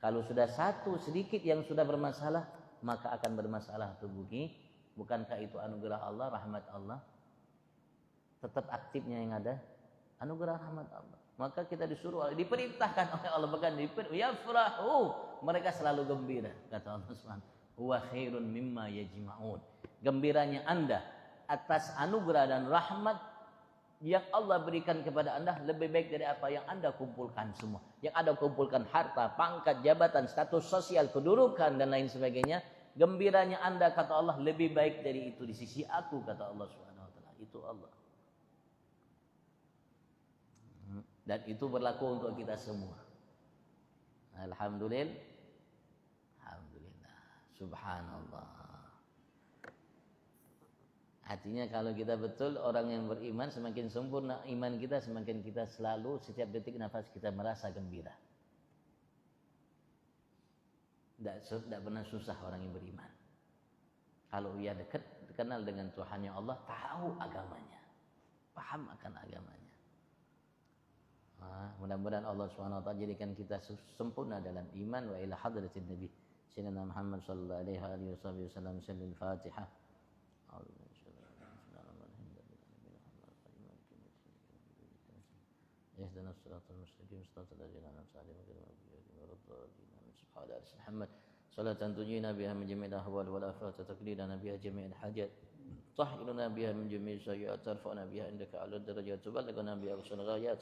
Kalau sudah satu sedikit yang sudah bermasalah, maka akan bermasalah tubuh ini. Bukankah itu anugerah Allah, rahmat Allah? Tetap aktifnya yang ada anugerah rahmat Allah. Maka kita disuruh, diperintahkan oleh Allah, bahkan yafrahu, mereka selalu gembira, kata Allah Subhanahu. Huwa khairun mimma yajma'un. Gembiranya Anda atas anugerah dan rahmat yang Allah berikan kepada Anda lebih baik dari apa yang Anda kumpulkan semua. Yang Anda kumpulkan harta, pangkat, jabatan, status sosial, kedudukan dan lain sebagainya. Gembiranya Anda, kata Allah, lebih baik dari itu di sisi aku, kata Allah Subhanahu wa taala. Itu Allah. Dan itu berlaku untuk kita semua. Alhamdulillah. Subhanallah. Artinya kalau kita betul orang yang beriman, semakin sempurna iman kita, semakin kita selalu setiap detik nafas kita merasa gembira. Tidak pernah susah orang yang beriman. Kalau ia dekat, kenal dengan Tuhannya Allah, tahu agamanya, paham akan agamanya. Mudah-mudahan Allah SWT jadikan kita sempurna dalam iman. Wa ila hadratin Nabi Sayyidina Muhammad sallallahu alaihi wasallam. Al-Fatihah. اهدنا الصراط المستقيم صراط الذين أنعمت عليهم غير المغضوب عليهم ولا الضالين. سبحان الله محمد صلاة تنجينا بها من جميع الأهوال والآفات، تقليلنا بها جميع الحاجات، تطهرنا بها من جميع السيئات، ترفعنا بها عندك على الدرجات، تبلغنا بها أقصى الغايات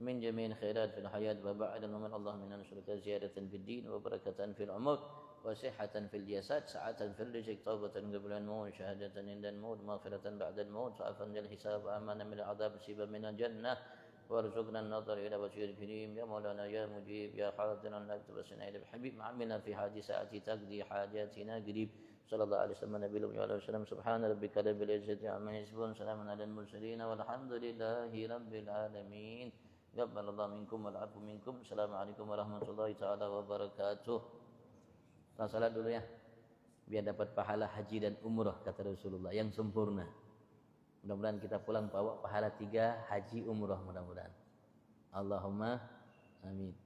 من جميع الخيرات في الحياة وبعد الممات. اللهم إنا نسألك زيادة في الدين وبركة في العمر وصحة في الجسد، سعة في الرزق، توبة قبل الموت، شهادة عند الموت، مغفرة بعد الموت، عفوا من الحساب، وأمانا من العذاب، نصيبا من الجنة، وارزقنا النظر إلى وجهك الكريم. يا مولانا يا مجيب يا حاضرا لا تبسنا إلى الحبيب، عملنا في هذه ساعة تقضي حاجاتنا قريب. sallallahu alaihi wasallam nabiyil ummi wa alihi wasallam subhana rabbika rabbil izzati amma yasifun salamun alal mursalin walhamdulillahi rabbil alamin. Taqabbalallahu minkum wal afu minkum. Assalamualaikum warahmatullahi taala wabarakatuh. Kita salat dulu ya. Biar dapat pahala haji dan umrah kata Rasulullah yang sempurna. Mudah-mudahan kita pulang bawa pahala 3 haji umrah mudah-mudahan. Allahumma amin.